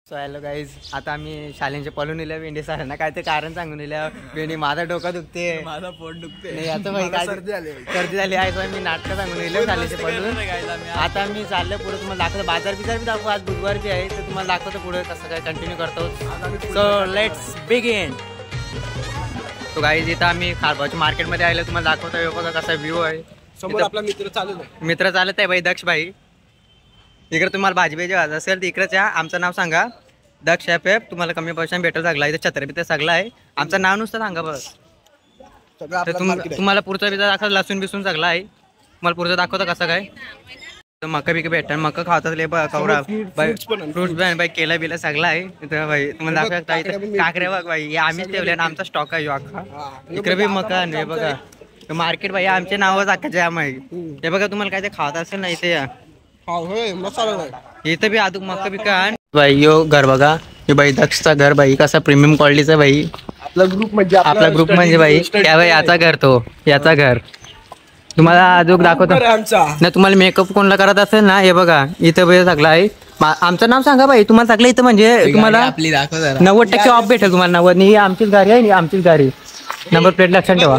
So hello guys, आता आम्ही शालेंच्या पळून इल्या भेंडी सरांना काय ते कारण सांगून इल्या भेंडी माझा डोका दुखते, माझा पोट दुखते, नाही आता भाई काय सर्दी झाली आहे. मी नाटकं सांगून इल्या शालेंचे पळून. आता मी चाललं पुढे, तुम्हाला दाखवतो बाजार बिजार बी दाखवू. आज बुधवार बी आहे तर तुम्हाला दाखवतो पुढे कसं काय कंटिन्यू करतो. So let's begin. तो गाईज इथं आम्ही खारबाच्या मार्केटमध्ये आलो, तुम्हाला दाखवतो. बघा कसा व्ह्यू आहे. समोर आपला मित्र चालत आहे भाई, दक्ष भाई. इकडे तुम्हाला भाजी भाजी वाजत असेल तर इकडेच या. आमचं नाव सांगा, दक्ष शेफ. तुम्हाला कमी पैशाने भेटेल सगळा. इथे छत्री बित्र सगळं आहे. आमचं नाव नुसतं सांगा बस. तुम्हाला पुढचा बिजा दाखवा, लसूण बिसून सगळं आहे. तुम्हाला पुढचं दाखवतं कसं काय. मका बिक भेटतात, मका खावतात कवरा फ्रुट्स बाई केला बिला सगळं आहे इथं भाई. तुम्हाला दाखवता इथे काकऱ्या बघ भाई, आम्हीच ठेवले ना, आमचा स्टॉक आहे अख्खा. इकडे बी मका नाही बघा. मार्केट भाई आमचे नावच अख्खा जाम आहे. हे बघा तुम्हाला काय ते खावत असेल ना इथे या. इथं बी अजून मका बिका भाई. यो घर बघा, हे बाई दक्षचा घर भाई, कसा प्रीमियम क्वालिटीचा भाई. आपला ग्रुप म्हणजे भाई त्या भाई याचा घर, तो याचा घर. तुम्हाला अजून दाखवतो ना. तुम्हाला मेकअप कोणला करत असेल ना, हे बघा इथं भाई सगळं आहे. आमचं नाव सांगा भाई. तुम्हाला सगळं इथं म्हणजे तुम्हाला 90% ऑफ भेटेल तुम्हाला. 90 ही आमचीच गाडी आहे, आमचीच गाडी. नंबर प्लेट लक्षात ठेवा.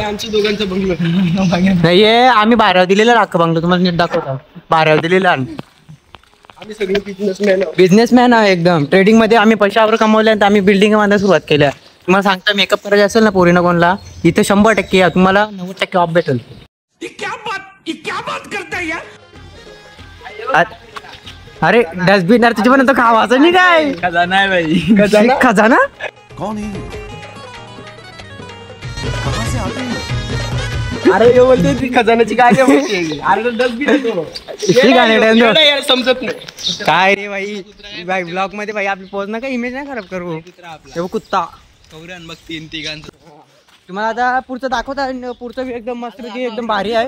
नाही आम्ही बाहेर दिलेला राख बंगलो, तुम्हाला नीट दाखवतो. बाहेर दिलेला बिझनेसमॅन आहे एकदम. ट्रेडिंग मध्ये आम्ही पैशावर कमवले आणि आम्ही बिल्डिंग बांधायला सुरुवात केल्या. तुम्हाला सांगता मेकअप करायचं असेल ना पोरीनं कोणला, इथे 100% या तुम्हाला 90% ऑफ भेटेल. अरे डस्टबिन यार तुझ्या पण खावाचं नाही काय. खजाना आहे भाई. खजाना कोण आहे. अरे बोलते खजानाची गाडी समजत नाही काय रे भाई. भाई ब्लॉग मध्ये भाई आपली पोज ना काय इमेज नाही खराब करू. कुत्ता बघ 3 तिघांचं. तुम्हाला आता पुढचं दाखवता. पुढचं एकदम मस्त पैकी एकदम भारी आहे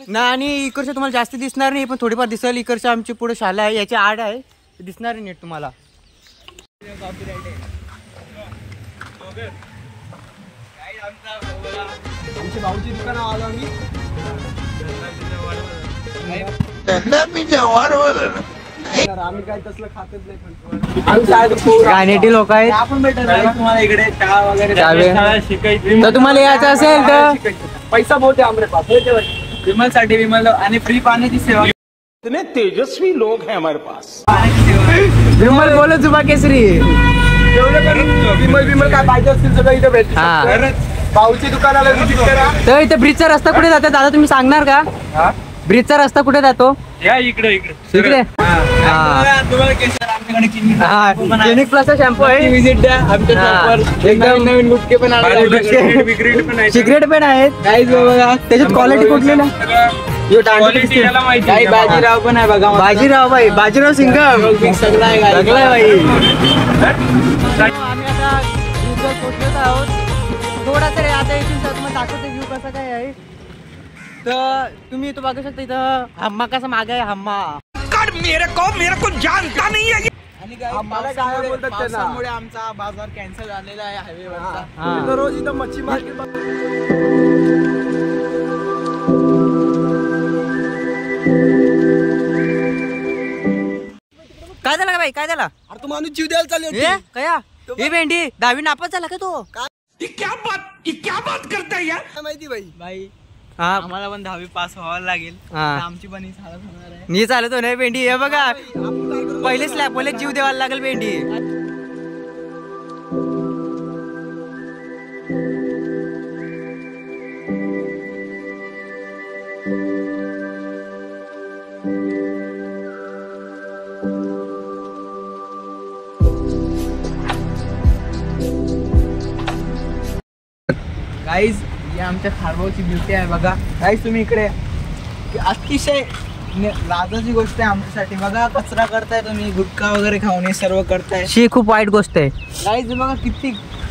ना. आणि इकडचं तुम्हाला जास्त दिसणार नाही, पण थोडीफार दिसेल. इकडचं आमची पुढे शाळा आहे, याची आड आहे, दिसणार नाही नीट तुम्हाला. आमच्या भाऊची दुकान आलो आम्ही. आम्ही काय तसलं खातच नाही. गाणेटी लोक आहेत. आपण तुम्हाला इकडे चहा वगैरे शिकायची तर तुम्हाला यायचं असेल तर पैसा बहुत आहे आमरे पास. विमल साठी विमल आणि फ्री पाण्याची सेवा. इतने तेजस्वी लोग हैं हमारे पास. विमल बोलो जुबा केसरी. विमल काय पाहिजे असतील सगळं इथे भेटतं. भाऊची दुकानाला विजिट करा. तर इथे ब्रिजचा रस्ता कुठे जातो दादा, तुम्ही सांगणार का. ब्रिजचा रस्ता कुठे जातो. या इकडे इकडे. क्लिनिक प्लसचा शॅम्पू आहे, विजिट द्या. एकदम नवीन गुटके पण आहेत, सिगरेट पण आहेत. त्याच्यात क्वालिटी कुठली ना. बाजीराव पण आहे बघा. बाजीराव भाई, बाजीराव सिंगम सगळं आहे भाई. आम्ही आता पोहोचलो आहोत. थोडासा रे आता इथून तुम्हाला दाखवतो व्ह्यू कसा काय आहे. तर तुम्ही इथं बघू शकता. इथं हम्मा कसा मागे आहे. हम्मा मेरे को जानता नाही आहे. पावसामुळे आमचा बाजार कॅन्सल झालेला आहे हायवेवरचा. रोज इथं मच्छी मार्केट. काय झालं का भाई, काय झालं. अरे तू माणूस जीव द्यायला चालले कया. हे भेंडी 10वी नापास झाला का तो. क्या बात करताय यार. माहिती भाई आम्हाला पण 10वी पास व्हावं लागेल. आमची पण होणार आहे. मी चालतो नाही भेंडी. हे बघा पहिले स्लॅब पहिले जीव द्यायला लागेल भेंडी. गाईज ही आमच्या खारबाची ब्युटी आहे बघा. गाईज तुम्ही इकडे अतिशय लाजाची गोष्ट आहे आमच्यासाठी. बघा कचरा करताय तुम्ही, गुटखा वगैरे खाऊन हे सर्व करताय. ही खूप वाईट गोष्ट आहे. गाईज बघा किती.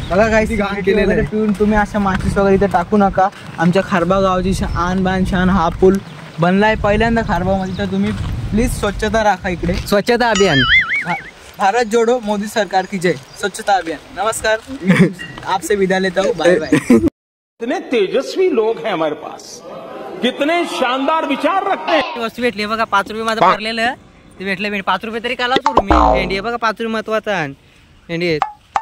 बघा गाईज वगैरे पिऊन तुम्ही अशा माचीस वगैरे इथे टाकू नका. आमच्या खारबा गावची आन बान शान हा पूल बनलाय पहिल्यांदा खारबामध्ये. तर तुम्ही प्लीज स्वच्छता राखा इकडे. स्वच्छता अभियान. भारत जोडो मोदी सरकार की जय. स्वच्छता अभियान. नमस्कार. आपसे विदा लेता हूँ. Bye bye. कितने तेजस्वी लोग हैं हमारे पास, कितने शानदार विचार रखते हैं. वस्तू भेटली बघा 5 रुपये माझं भरलेलं. ते भेटले भेंडी 5 रुपये तरी काला सोडू मी. भेंडी आहे बघा 5 रुपये महत्वाचा भेंडी आहे.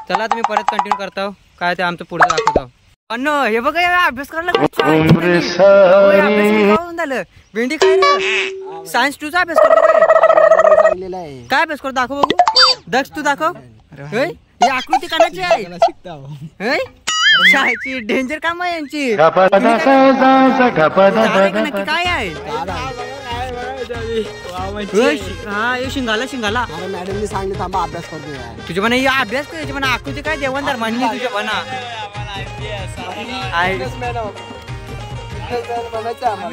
चला तुम्ही परत कंटिन्यू करता काय ते आमचं पुढे दाखवतो. अन्न हे बघा अभ्यास करायला झालं. भेंडी काय रे सायन्स 2 चा अभ्यास करतो काय अभ्यास करतो दाखव बघू. दक्ष तू दाखव. ही आकृती काढायची आहे. शाळेची डेंजर काम आहे यांची. काय आहे शिंगाला मॅडमनी सांगितलं थांबा अभ्यास करतो. तुझ्या म्हणा अभ्यास करायची म्हणा आकृती काय देवण धर्मांनी तुझ्या म्हणा.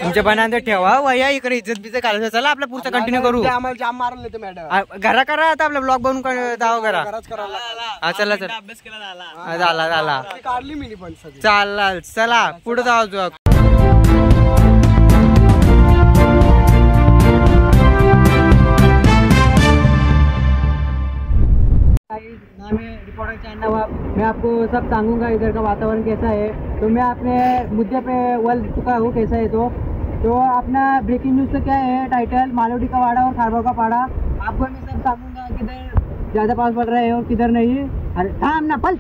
तुमच्या बनांतर ठेवा वया इकडे इज्जत बिजत घालायचं. चला आपला पुढचा कंटिन्यू करू. आम्हाला जाम मारले ते मॅडम. घरा करा आता आपला ब्लॉग बनवून दावा करा. हा चला चला झाला काढली मी पण चालला. चला पुढे जाऊ. मैं आपको सब सांगूंगा इधर का वातावरण कैसा है. तो मैं अपने मुद्दे पे वल चुका हूँ कैसा है. तो अपना ब्रेकिंग न्यूज़ तो क्या है टाइटल मालोडी का वाड़ा और खारबाव का पाड़ा. आपको मैं सब सांगूंगा किधर ज़्यादा पास पड़ रहा है और किधर नहीं. अरे थाम ना पल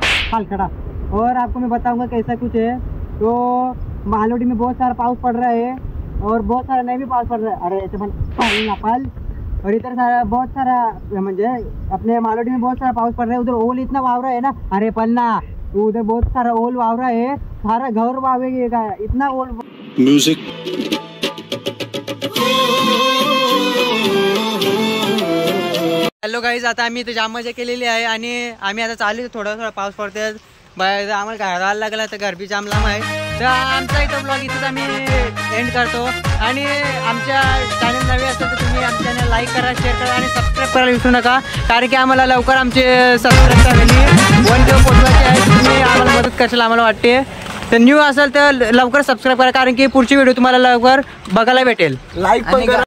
खड़ा. और आपको मैं बताऊंगा कैसा कुछ है. तो मालोडी में बहुत सारा पाउस पड़ रहा है और बहुत सारा नहीं भी पाउस पड़ रहा है. अरे ऐसे पल ना पल. और इधर सारा बहुत सारा म्हणजे अपने मालोडी में बहुत सारा पाउस पड़ रहा है. उधर ओल इतना वावरा है ना. अरे पन्ना उधर बहुत सारा ओल वावरा है. सारा घर वावेगा इतना ओल. म्यूजिक हॅलो गाईज आता आम्ही इथे जाम मजा केलेली आहे आणि आम्ही आता चालू थोडा पाऊस पडतोय बाहेर. आम्हाला घराला लागला तर घर बी जाम लांब आहे. तर आमचा इथं ब्लॉग इथेच आम्ही एंड करतो. आणि आमच्या चॅनल नवे असेल तर तुम्ही आमच्या चॅनल लाईक करा शेअर करा आणि सबस्क्राईब करायला विसरू नका. कारण की आम्हाला लवकर आमचे सबस्क्राईब करायला 1K पोचवायचे आहे. तुम्ही आम्हाला मदत करशाल आम्हाला वाटते. तर न्यू असेल तर लवकर सबस्क्राईब करा कारण की पुढची व्हिडिओ तुम्हाला लवकर बघायला भेटेल. लाईक पण करा.